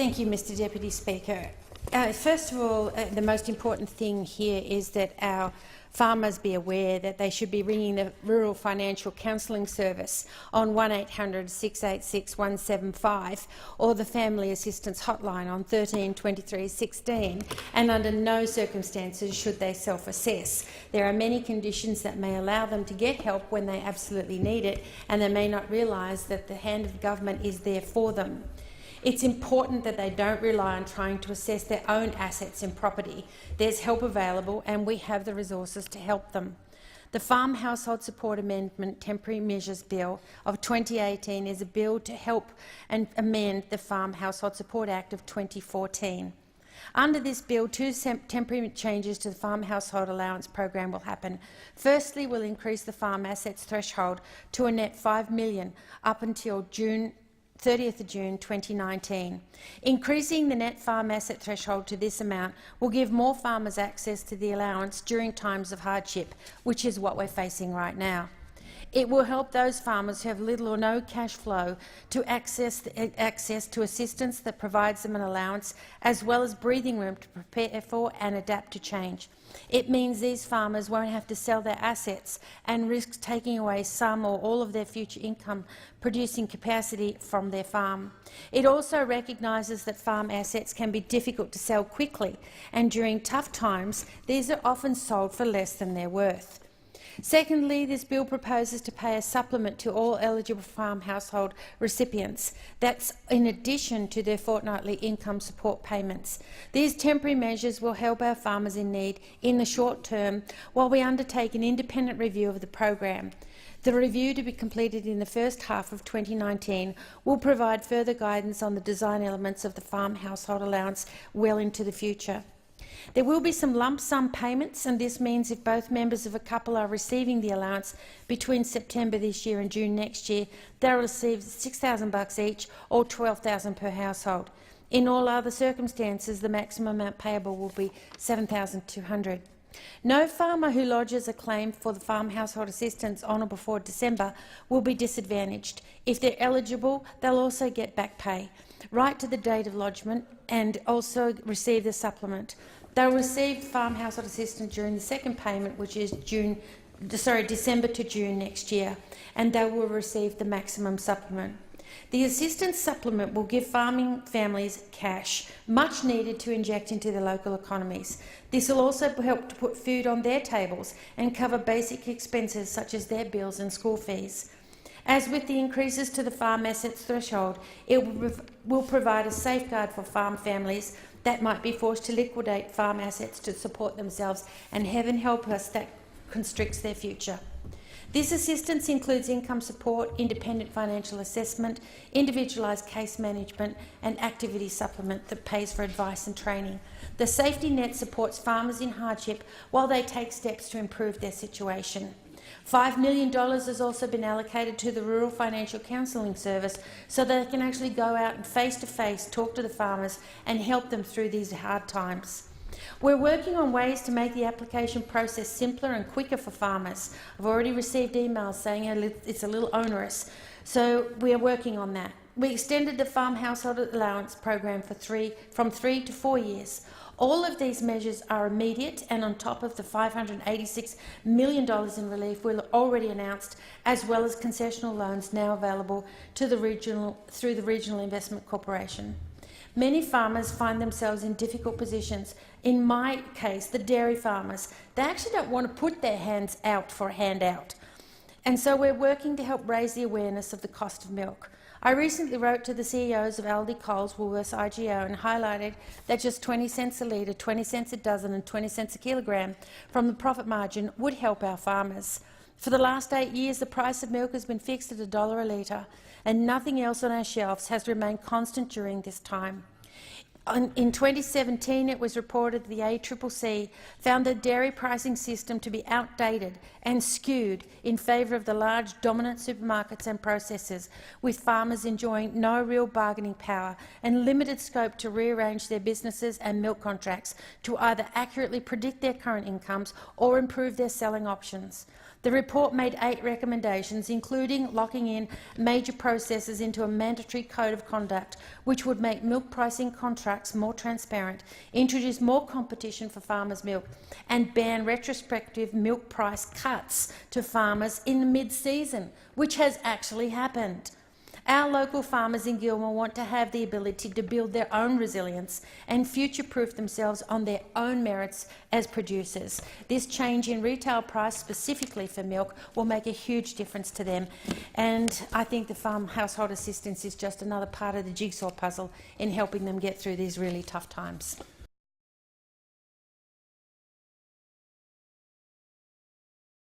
Thank you, Mr Deputy Speaker. First of all, the most important thing here is that our farmers be aware that they should be ringing the Rural Financial Counselling Service on 1800 686 175 or the Family Assistance Hotline on 13 23 16, and under no circumstances should they self-assess. There are many conditions that may allow them to get help when they absolutely need it, and they may not realise that the hand of the government is there for them. It's important that they don't rely on trying to assess their own assets and property. There's help available and we have the resources to help them. The Farm Household Support Amendment Temporary Measures Bill of 2018 is a bill to help and amend the Farm Household Support Act of 2014. Under this bill, two temporary changes to the Farm Household Allowance program will happen. Firstly, we'll increase the farm assets threshold to a net $5 million up until 30th of June 2019. Increasing the net farm asset threshold to this amount will give more farmers access to the allowance during times of hardship, which is what we're facing right now. It will help those farmers who have little or no cash flow to access to assistance that provides them an allowance, as well as breathing room to prepare for and adapt to change. It means these farmers won't have to sell their assets and risk taking away some or all of their future income producing capacity from their farm. It also recognises that farm assets can be difficult to sell quickly, and during tough times these are often sold for less than they're worth. Secondly, this bill proposes to pay a supplement to all eligible farm household recipients. That's in addition to their fortnightly income support payments. These temporary measures will help our farmers in need in the short term while we undertake an independent review of the program. The review, to be completed in the first half of 2019, will provide further guidance on the design elements of the farm household allowance well into the future. There will be some lump sum payments, and this means if both members of a couple are receiving the allowance between September this year and June next year, they'll receive $6,000 each or $12,000 per household. In all other circumstances, the maximum amount payable will be $7,200. No farmer who lodges a claim for the farm household assistance on or before December will be disadvantaged. If they're eligible, they'll also get back pay right to the date of lodgement and also receive the supplement. They'll receive farm household assistance during the second payment, which is December to June next year, and they will receive the maximum supplement. The assistance supplement will give farming families cash, much needed to inject into their local economies. This will also help to put food on their tables and cover basic expenses such as their bills and school fees. As with the increases to the farm assets threshold, it will provide a safeguard for farm families that might be forced to liquidate farm assets to support themselves, and heaven help us, that constricts their future. This assistance includes income support, independent financial assessment, individualised case management and activity supplement that pays for advice and training. The safety net supports farmers in hardship while they take steps to improve their situation. $5 million has also been allocated to the Rural Financial Counselling Service so they can actually go out and face-to-face talk to the farmers and help them through these hard times. We're working on ways to make the application process simpler and quicker for farmers. I've already received emails saying it's a little onerous, so we are working on that. We extended the Farm Household Allowance program from 3 to 4 years. All of these measures are immediate and on top of the $586 million in relief we've already announced, as well as concessional loans now available to through the Regional Investment Corporation. Many farmers find themselves in difficult positions. In my case, the dairy farmers, they actually don't want to put their hands out for a handout. And so we're working to help raise the awareness of the cost of milk. I recently wrote to the CEOs of Aldi, Coles, Woolworths, IGO and highlighted that just 20 cents a litre, 20 cents a dozen and 20 cents a kilogram from the profit margin would help our farmers. For the last 8 years, the price of milk has been fixed at $1 a litre, and nothing else on our shelves has remained constant during this time. In 2017, it was reported the ACCC found the dairy pricing system to be outdated and skewed in favour of the large dominant supermarkets and processors, with farmers enjoying no real bargaining power and limited scope to rearrange their businesses and milk contracts to either accurately predict their current incomes or improve their selling options. The report made 8 recommendations, including locking in major processors into a mandatory code of conduct, which would make milk pricing contracts more transparent, introduce more competition for farmers' milk, and ban retrospective milk price cuts to farmers in mid-season, which has actually happened. Our local farmers in Gilmore want to have the ability to build their own resilience and future-proof themselves on their own merits as producers. This change in retail price specifically for milk will make a huge difference to them, and I think the farm household assistance is just another part of the jigsaw puzzle in helping them get through these really tough times.